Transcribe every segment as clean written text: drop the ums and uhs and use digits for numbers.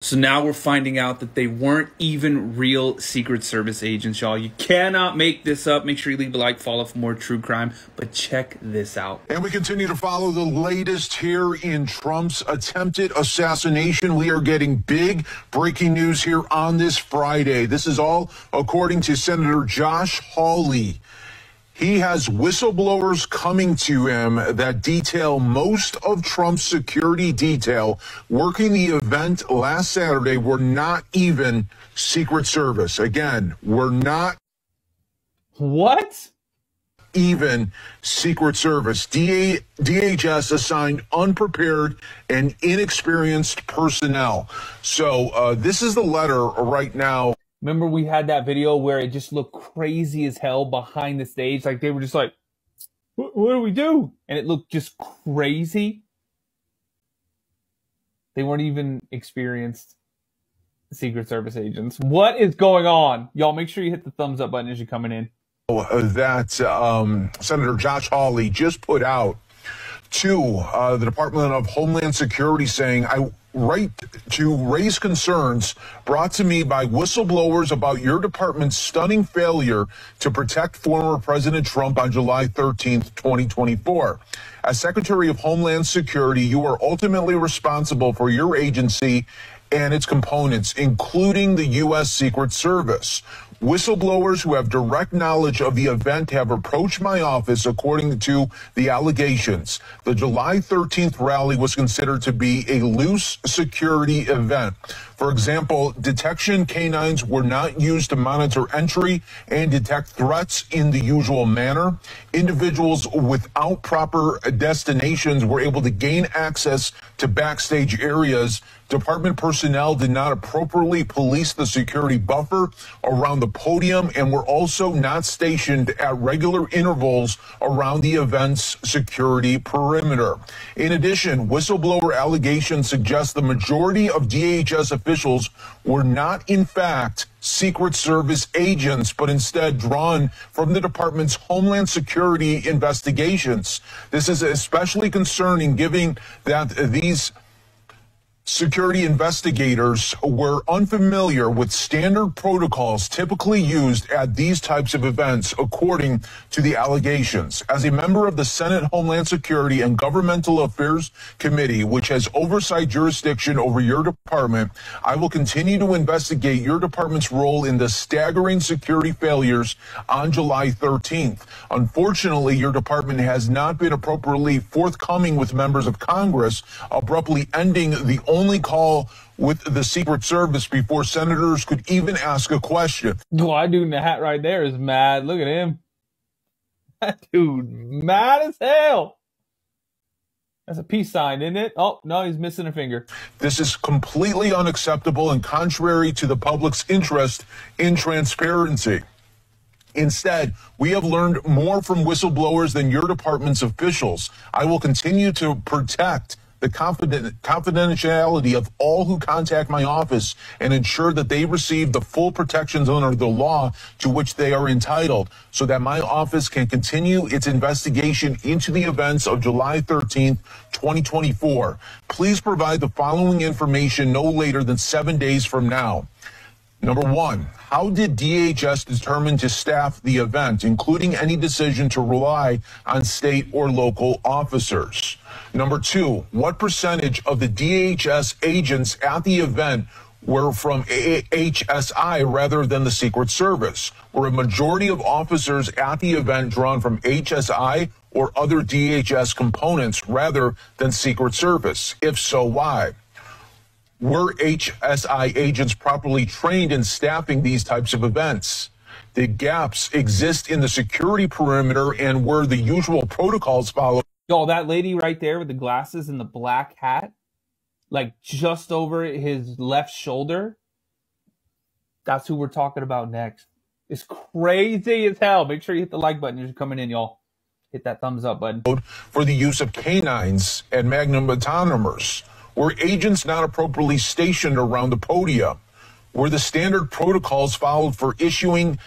So now we're finding out that they weren't even real Secret Service agents, y'all. You cannot make this up. Make sure you leave a like, follow for more true crime. But check this out. And we continue to follow the latest here in Trump's attempted assassination. We are getting big breaking news here on this Friday. This is all according to Senator Josh Hawley. He has whistleblowers coming to him that detail most of Trump's security detail working the event last Saturday were not even Secret Service. Again, we're not even Secret Service. DHS assigned unprepared and inexperienced personnel. So this is the letter right now. Remember we had that video where it just looked crazy as hell behind the stage? Like they were just like, what do we do? And it looked just crazy. They weren't even experienced Secret Service agents. What is going on? Y'all make sure you hit the thumbs up button as you're coming in. That Senator Josh Hawley just put out to the Department of Homeland Security saying, I write to raise concerns brought to me by whistleblowers about your department's stunning failure to protect former President Trump on July 13th, 2024. As Secretary of Homeland Security, you are ultimately responsible for your agency and its components, including the U.S. Secret Service. Whistleblowers who have direct knowledge of the event have approached my office according to the allegations. The July 13th rally was considered to be a loose security event. For example, detection canines were not used to monitor entry and detect threats in the usual manner. Individuals without proper destinations were able to gain access to backstage areas. Department personnel did not appropriately police the security buffer around the podium and were also not stationed at regular intervals around the event's security perimeter. In addition, whistleblower allegations suggest the majority of DHS officials were not, in fact, Secret Service agents, but instead drawn from the department's Homeland Security investigations. This is especially concerning given that these security investigators were unfamiliar with standard protocols typically used at these types of events, according to the allegations. As a member of the Senate Homeland Security and Governmental Affairs Committee, which has oversight jurisdiction over your department, I will continue to investigate your department's role in the staggering security failures on July 13th. Unfortunately, your department has not been appropriately forthcoming with members of Congress, abruptly ending the only call with the Secret Service before senators could even ask a question. Why dude in the hat right there is mad. Look at him. That dude mad as hell. That's a peace sign, isn't it? Oh, no, he's missing a finger. This is completely unacceptable and contrary to the public's interest in transparency. Instead, we have learned more from whistleblowers than your department's officials. I will continue to protect the confidentiality of all who contact my office and ensure that they receive the full protections under the law to which they are entitled, so that my office can continue its investigation into the events of July 13th, 2024. Please provide the following information no later than 7 days from now. Number one, how did DHS determine to staff the event, including any decision to rely on state or local officers? Number two, what percentage of the DHS agents at the event were from HSI rather than the Secret Service? Were a majority of officers at the event drawn from HSI or other DHS components rather than Secret Service? If so, why? Were HSI agents properly trained in staffing these types of events? Did gaps exist in the security perimeter, and were the usual protocols followed? Yo, that lady right there with the glasses and the black hat, like just over his left shoulder, that's who we're talking about next. It's crazy as hell. Make sure you hit the like button as you're coming in, y'all. Hit that thumbs up button. For the use of canines and magnetometers. Were agents not appropriately stationed around the podium? Were the standard protocols followed for issuing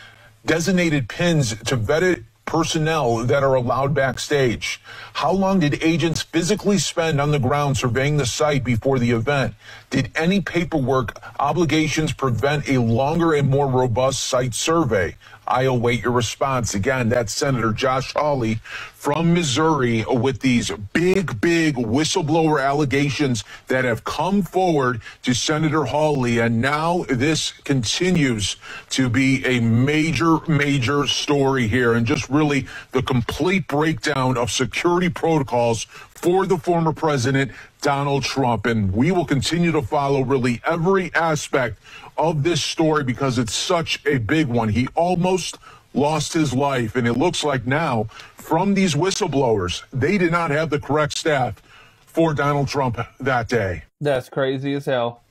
designated pins to vetted personnel that are allowed backstage? How long did agents physically spend on the ground surveying the site before the event? Did any paperwork obligations prevent a longer and more robust site survey? I await your response. Again, that's Senator Josh Hawley from Missouri with these big whistleblower allegations that have come forward to Senator Hawley. And now this continues to be a major story here, and just really the complete breakdown of security protocols for the former president, Donald Trump. And we will continue to follow really every aspect of this story because it's such a big one. He almost lost his life, and it looks like now from these whistleblowers, they did not have the correct staff for Donald Trump that day. That's crazy as hell.